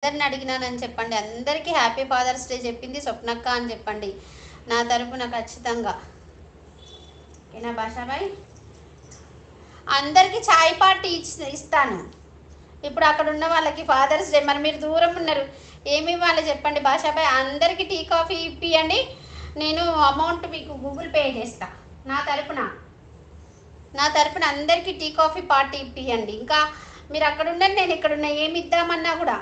అందరిని అడిగినానని చెప్పండి. అందరికీ హ్యాపీ ఫాదర్స్ డే చెప్పింది స్వప్నక్క అని చెప్పండి నా తరపున ఖచ్చితంగా. ఓకేనా భాషాబాయ్? అందరికీ చాయ్ పార్టీ ఇస్తాను. ఇప్పుడు అక్కడ ఉన్న వాళ్ళకి ఫాదర్స్ డే, మరి మీరు దూరం ఉన్నారు, ఏమి ఇవ్వాలి చెప్పండి భాషాబాయ్? అందరికీ టీ కాఫీ ఇప్పియండి, నేను అమౌంట్ మీకు గూగుల్ పే చేస్తా. నా తరపున అందరికీ టీ కాఫీ పార్టీ ఇప్పియండి. ఇంకా మీరు అక్కడ ఉన్నారు, నేను ఇక్కడ ఉన్నా, ఏమి ఇద్దామన్నా కూడా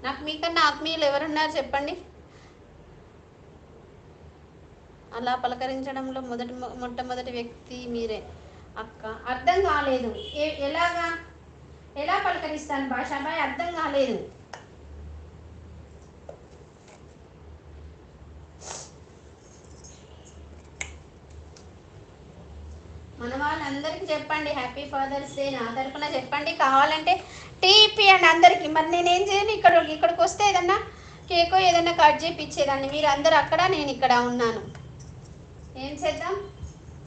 నాకు మీకన్నా ఆత్మీయులు ఎవరున్నారు చెప్పండి? అలా పలకరించడంలో మొట్టమొదటి వ్యక్తి మీరే అక్క. అర్థం కాలేదు. ఎలా పలకరిస్తాను భాషాబాయ్? అర్థం కాలేదు. మన వాళ్ళందరికీ చెప్పండి హ్యాపీ ఫాదర్స్ డే నా తరపున చెప్పండి. కావాలంటే టీ ఇప్పియండి అందరికీ. మరి నేనేం చేయను? ఇక్కడికి వస్తే ఏదన్నా కేకో ఏదన్నా కట్ చేయించేదాన్ని. మీరు అందరు అక్కడ, నేను ఇక్కడ ఉన్నాను. ఏం చేద్దాం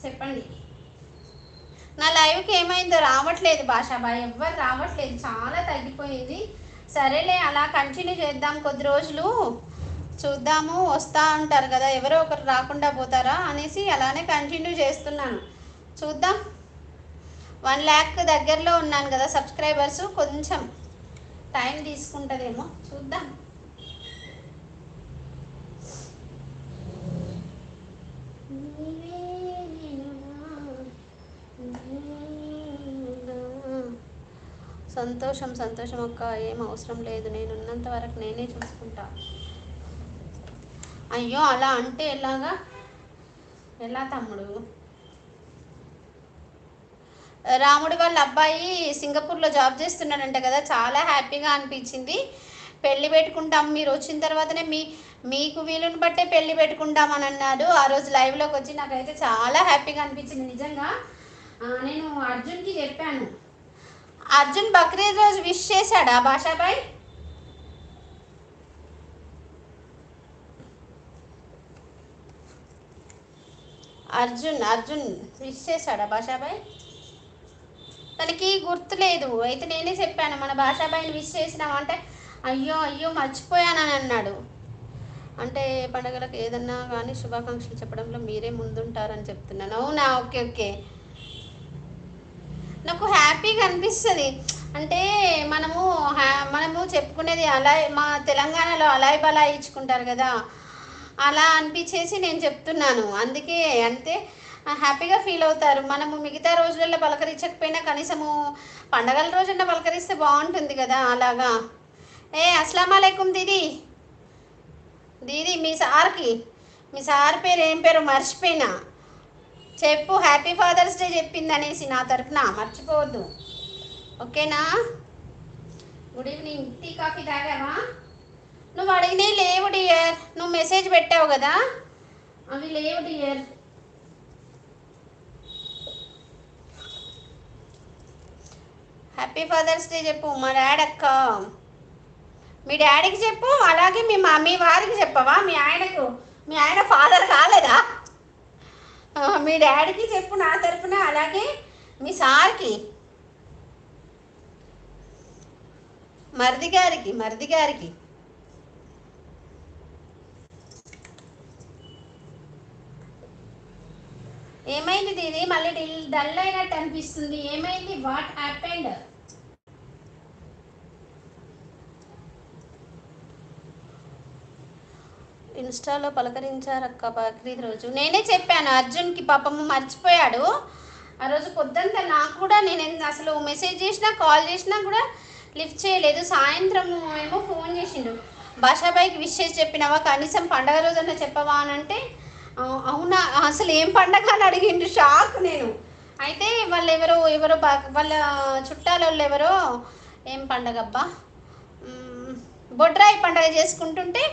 చెప్పండి? నా లైవ్కి ఏమైందో రావట్లేదు భాషాబాయ్, ఎవ్వరు రావట్లేదు, చాలా తగ్గిపోయింది. సరేలే, అలా కంటిన్యూ చేద్దాం కొద్ది రోజులు, చూద్దాము. వస్తూ ఉంటారు కదా, ఎవరో ఒకరు రాకుండా పోతారా అనేసి అలానే కంటిన్యూ చేస్తున్నాను. చూద్దాం. 1 lakh దగ్గరలో ఉన్నాను కదా సబ్స్క్రైబర్స్, కొంచెం టైం తీసుకుంటుందేమో, చూద్దాం. సంతోషం అక్క, ఏం అవసరం లేదు, నేను ఉన్నంత వరకు నేనే చూసుకుంటా. అయ్యో అలా అంటే ఎలా తమ్ముడు? రాముడి వాళ్ళ అబ్బాయి సింగపూర్లో జాబ్ చేస్తున్నాడంట కదా, చాలా హ్యాపీగా అనిపించింది. పెళ్ళి పెట్టుకుంటాం, మీరు వచ్చిన తర్వాతనే మీకు వీలుని బట్టే పెళ్ళి పెట్టుకుంటామని అన్నాడు. ఆ రోజు లైవ్లోకి వచ్చి నాకైతే చాలా హ్యాపీగా అనిపించింది నిజంగా. నేను అర్జున్కి చెప్పాను. అర్జున్ బక్రీద్ రోజు విష్ చేశాడా భాషాబాయ్? అర్జున్ విష్ చేశాడా భాషాబాయ్? తనకి గుర్తులేదు. అయితే నేనే చెప్పాను, మన భాషాబాయిని విష్ చేసినామంటే అయ్యో మర్చిపోయానని అన్నాడు. అంటే పండుగలకు ఏదన్నా కానీ శుభాకాంక్షలు చెప్పడంలో మీరే ముందుంటారని చెప్తున్నాను. అవునా? ఓకే. నాకు హ్యాపీగా అనిపిస్తుంది. అంటే మనము చెప్పుకునేది అలా, మా తెలంగాణలో అలాయ్ బలాయ్ ఇచ్చుకుంటారు కదా, అలా అనిపించేసి నేను చెప్తున్నాను. అందుకే అంతే హ్యాపీగా ఫీల్ అవుతారు. మనము మిగతా రోజులలో పలకరించకపోయినా కనీసము పండగల రోజున పలకరిస్తే బాగుంటుంది కదా. అలాగా. అస్సలాము అలైకుం దీదీ. మీ సార్ పేరు ఏం పేరు మర్చిపోయినా, చెప్పు. హ్యాపీ ఫాదర్స్ డే చెప్పింది అనేసి నా తరఫున మర్చిపోవద్దు, ఓకేనా? Good evening. టీ కాఫీ తాగావా? నువ్వు అడిగినే లేవు డియర్, నువ్వు మెసేజ్ పెట్టావు కదా, అవి లేవు డియర్. హ్యాపీ ఫాదర్స్ డే చెప్పు మా డాడీ అక్క. మీ డాడీకి చెప్పు, అలాగే మీ వారికి చెప్పవా? మీ ఆయన ఫాదర్ కాలేదా? మీ డాడీకి చెప్పు నా తరపున, అలాగే మీ సార్కి, మరిది గారికి. ఏమైంది దీది? మళ్ళీ డల్ అయినట్టు అనిపిస్తుంది, ఏమైంది? What happened? ఇన్స్టాలో పలకరించారక్క బక్రీద్ రోజు. నేనే చెప్పాను అర్జున్కి, పాపము మర్చిపోయాడు. ఆ రోజు పొద్దుంతా నాకు కూడా, నేను అసలు మెసేజ్ చేసినా కాల్ చేసినా కూడా లిఫ్ట్ చేయలేదు. సాయంత్రం ఏమో ఫోన్ చేసిండు, భాషాబాయికి విష్ చేసి చెప్పినావా, కనీసం పండగ రోజన్నా చెప్పవా అని అంటే, అవునా అసలు ఏం పండగ అని అడిగిండు. షాక్ నేను. అయితే వాళ్ళు ఎవరో వాళ్ళ చుట్టాలు ఎవరో ఏం పండగబ్బా, బొడ్రాయి పండగ చేసుకుంటుంటే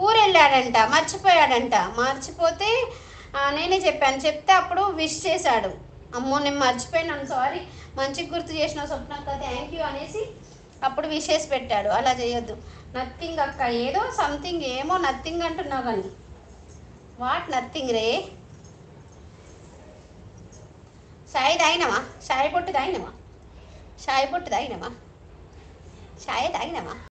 ఊరెళ్ళాడంట, మర్చిపోతే నేనే చెప్పాను. చెప్తే అప్పుడు విష్ చేశాడు. అమ్మో నేను మర్చిపోయినాను, సారీ, మంచిగా గుర్తు చేసిన స్వప్నక్క, థ్యాంక్ యూ అనేసి అప్పుడు విషెస్ పెట్టాడు. అలా చేయొద్దు. నథింగ్ అక్క, ఏదో సంథింగ్, ఏమో నథింగ్ అంటున్నావు కానీ వాట్ నథింగ్ రే. షాయి పొట్టు తాగినవా? చాయ్ తాగినామా?